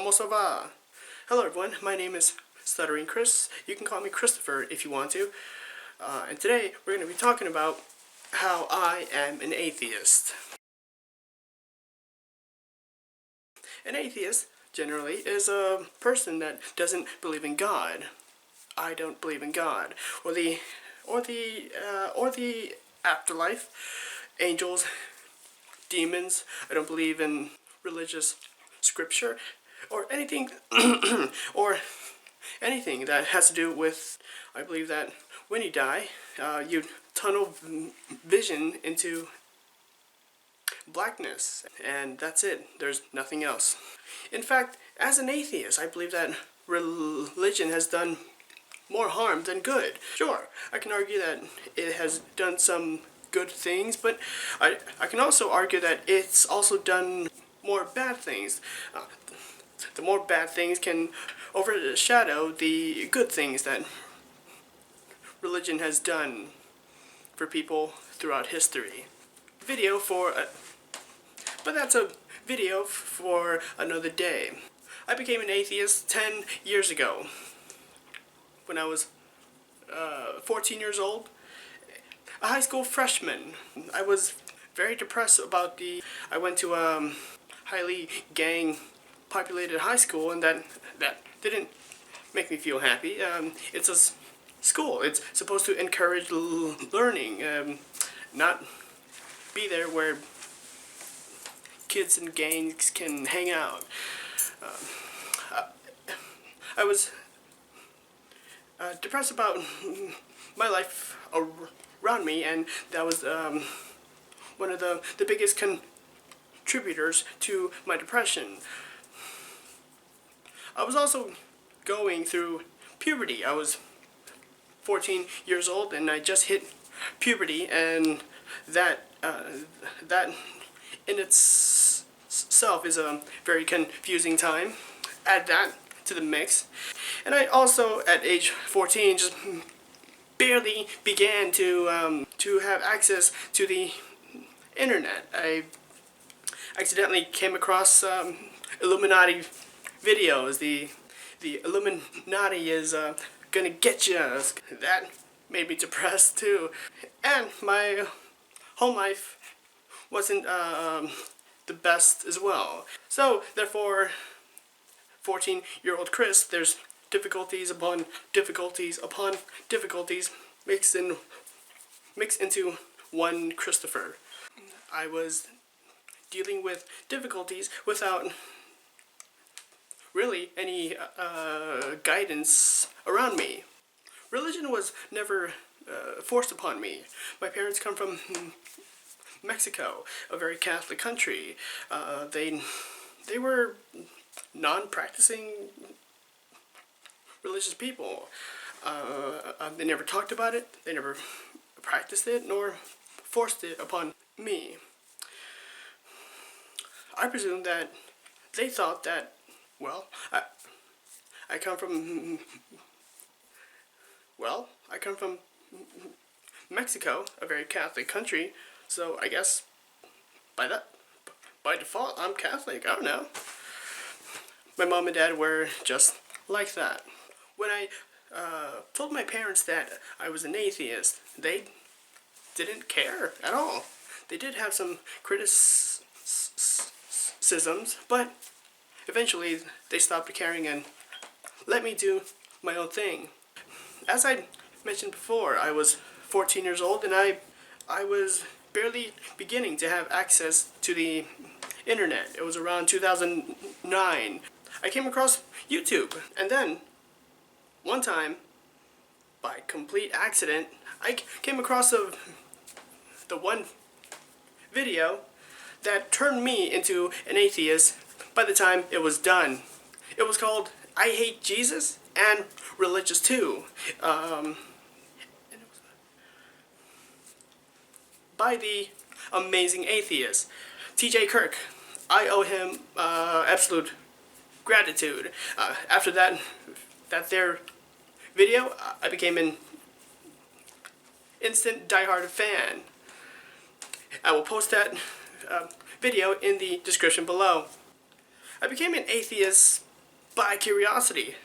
Comment ça va? Hello everyone, my name is Stuttering Chris. You can call me Christopher if you want to. And today we're going to be talking about how I am an atheist. An atheist, generally, is a person that doesn't believe in God. I don't believe in God, or the afterlife, angels, demons. I don't believe in religious scripture, or anything, or anything that has to do with. I believe that when you die, you tunnel vision into blackness, and that's it. There's nothing else. In fact, as an atheist, I believe that religion has done more harm than good. Sure, I can argue that it has done some good things, but I can also argue that it's also done more bad things. The more bad things can overshadow the good things that religion has done for people throughout history. But that's a video for another day. I became an atheist 10 years ago when I was 14 years old, a high school freshman. I was very depressed about I went to a highly gang-populated high school, and that didn't make me feel happy. It's a school. It's supposed to encourage learning, not be there where kids and gangs can hang out. I was depressed about my life around me, and that was one of the biggest contributors to my depression. I was also going through puberty. I was 14 years old, and I just hit puberty, and that in itself is a very confusing time. Add that to the mix, and I also at age 14 just barely began to have access to the internet. I accidentally came across Illuminati videos. The Illuminati is gonna get you. That made me depressed too, and my home life wasn't the best as well. So therefore, 14-year-old Chris, there's difficulties upon difficulties upon difficulties mixed into one Christopher. I was dealing with difficulties without really any guidance around me. Religion was never forced upon me. My parents come from Mexico, a very Catholic country. They were non-practicing religious people. They never talked about it, they never practiced it, nor forced it upon me. I presume that they thought that, well, I come from Mexico, a very Catholic country, so I guess by default, I'm Catholic. I don't know. My mom and dad were just like that. When I told my parents that I was an atheist, they didn't care at all. They did have some criticisms, but eventually they stopped caring and let me do my own thing. As I mentioned before, I was 14 years old, and I was barely beginning to have access to the internet. It was around 2009. I came across YouTube, and then one time, by complete accident, I came across the one video that turned me into an atheist by the time it was done. It was called I Hate Jesus and Religious Too. By the Amazing Atheist, T.J. Kirk. I owe him absolute gratitude. After that their video, I became an instant diehard fan. I will post that video in the description below. I became an atheist by curiosity.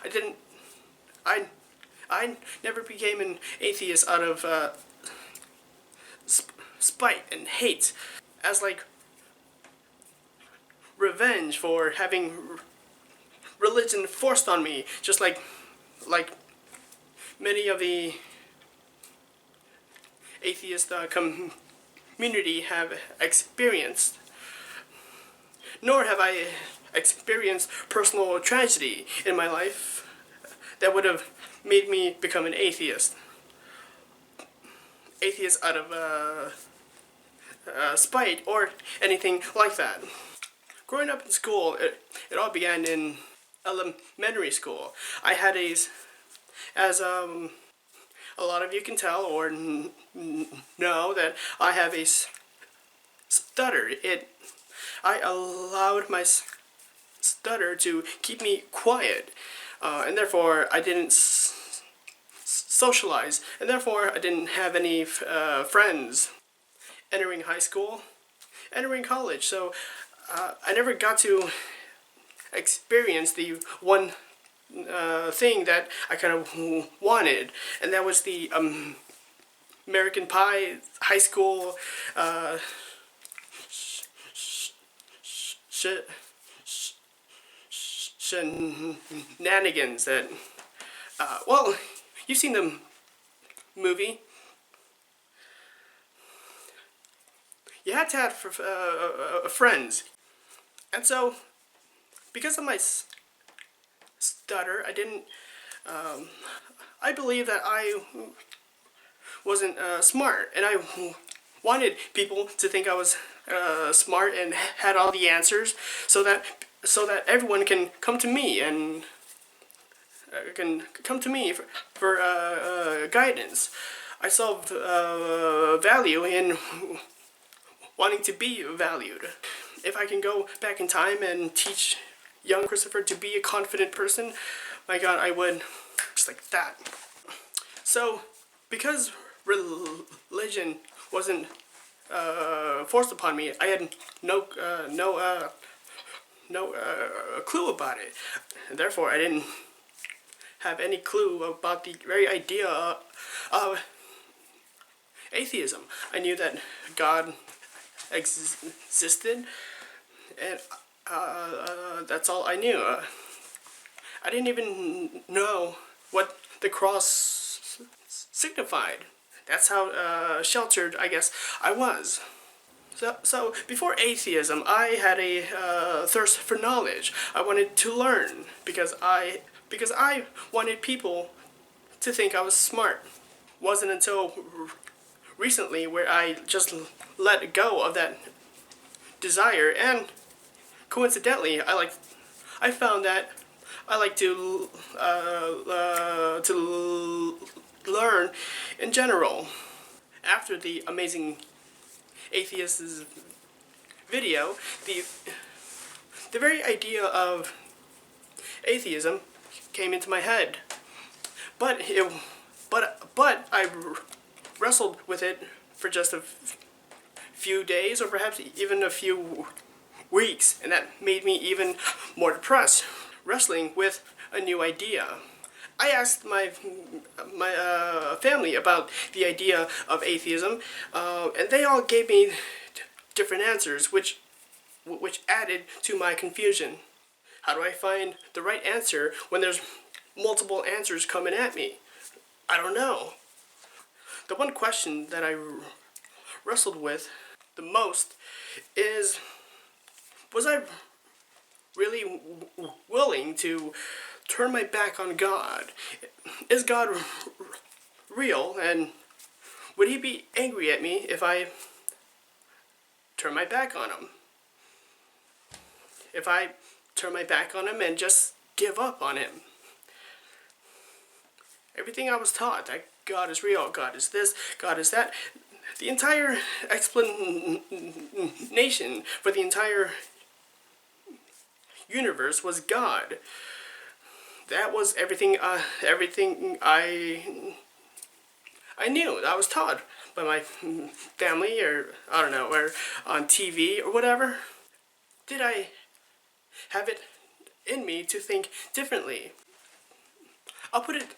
I didn't. I I never became an atheist out of spite and hate, as like revenge for having religion forced on me, just like many of the atheist community have experienced. Nor have I experienced personal tragedy in my life that would have made me become an atheist. Atheist out of spite or anything like that. Growing up in school, it all began in elementary school. I had as a lot of you can tell or know that I have a stutter. I allowed my stutter to keep me quiet, and therefore I didn't socialize, and therefore I didn't have any friends. Entering high school, entering college, so I never got to experience the one thing that I kind of wanted, and that was the American Pie high school shenanigans that, well, you've seen the movie. You had to have friends. And so, because of my stutter, I didn't, I believe that I wasn't smart, and I wanted people to think I was smart and had all the answers, so that everyone can come to me and for guidance. I saw value in wanting to be valued. If I can go back in time and teach young Christopher to be a confident person, my God, I would, just like that. So, because religion wasn't forced upon me, I had no clue about it. And therefore, I didn't have any clue about the very idea of atheism. I knew that God existed, and that's all I knew. I didn't even know what the cross signified. That's how sheltered, I guess, I was. So before atheism, I had a thirst for knowledge. I wanted to learn because I wanted people to think I was smart. Wasn't until recently where I just let go of that desire, and coincidentally, I found that I like to learn in general. After the Amazing Atheist's video, the very idea of atheism came into my head, but I wrestled with it for just a few days, or perhaps even a few weeks, and that made me even more depressed, wrestling with a new idea. I asked my family about the idea of atheism, and they all gave me different answers, which added to my confusion. How do I find the right answer when there's multiple answers coming at me? I don't know. The one question that I wrestled with the most is, was I really willing to turn my back on God? Is God real, and would he be angry at me if I turn my back on him? If I turn my back on him and just give up on him? Everything I was taught, that God is real, God is this, God is that, the entire explanation for the entire universe was God. That was everything I knew. I was taught by my family, or I don't know, or on TV or whatever. Did I have it in me to think differently. I'll put it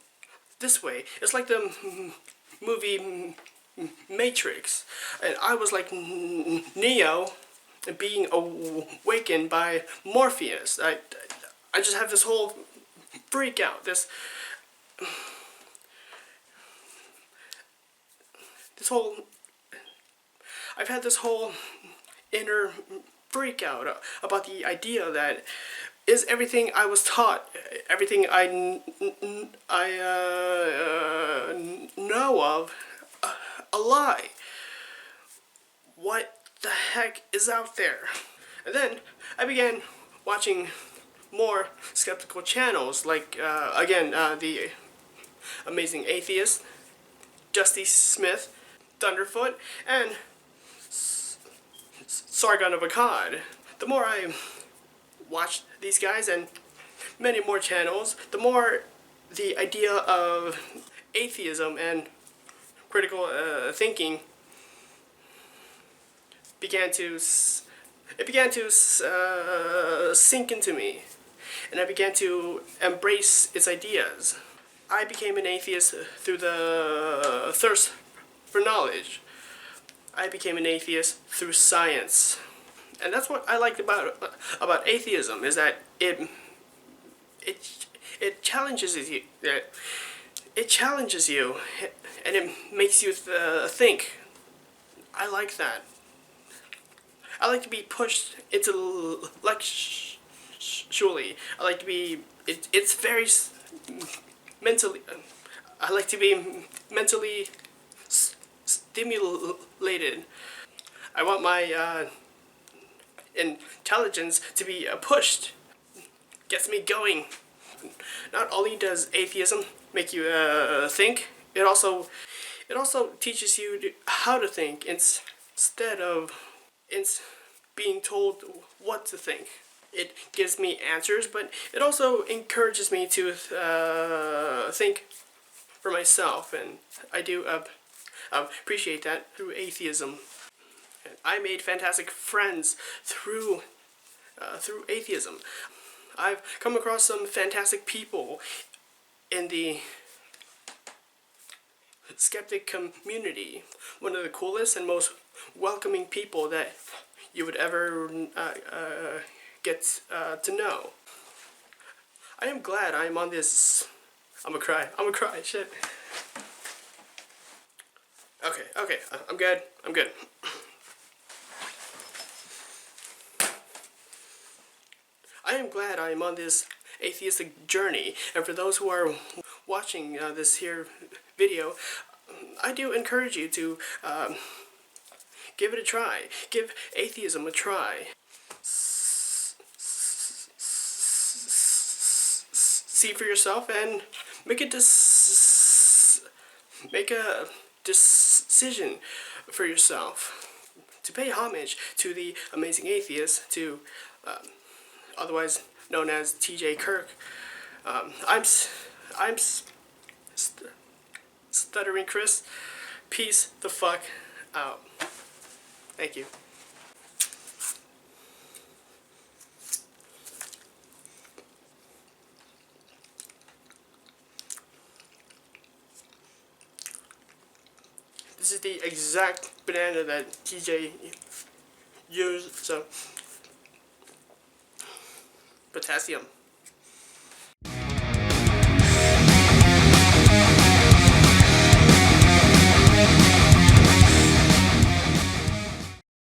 this way. It's like the movie Matrix. And I was like Neo being awakened by Morpheus. I just have this whole freak out. This whole... I've had this whole inner freak out about the idea that is everything I was taught, everything I know of, a lie. What the heck is out there? And then I began watching more skeptical channels, like again the Amazing Atheist, Dusty Smith, Thunderfoot, and Sargon of Akkad. The more I watched these guys and many more channels, the more the idea of atheism and critical thinking began to sink into me, and I began to embrace its ideas. I became an atheist through the thirst for knowledge. I became an atheist through science. And that's what I liked about atheism, is that it challenges you. It challenges you, and it makes you think. I like that. I like to be pushed intellectually. I like to be. It's very mentally. I like to be mentally stimulated. I want my intelligence to be pushed. Gets me going. Not only does atheism make you think, it also teaches you how to think instead of being told what to think. It gives me answers, but it also encourages me to think for myself, and I do appreciate that through atheism. And I made fantastic friends through atheism. I've come across some fantastic people in the skeptic community. One of the coolest and most welcoming people that you would ever get to know. I am glad I am on this... I'm gonna cry, shit. Okay, I'm good. I am glad I am on this atheistic journey, and for those who are watching this here video, I do encourage you to give it a try. Give atheism a try. See for yourself and make a decision for yourself. To pay homage to the Amazing Atheist, to otherwise known as T.J. Kirk. I'm Stuttering Chris. Peace the fuck out. Thank you. This is the exact banana that TJ used, so potassium.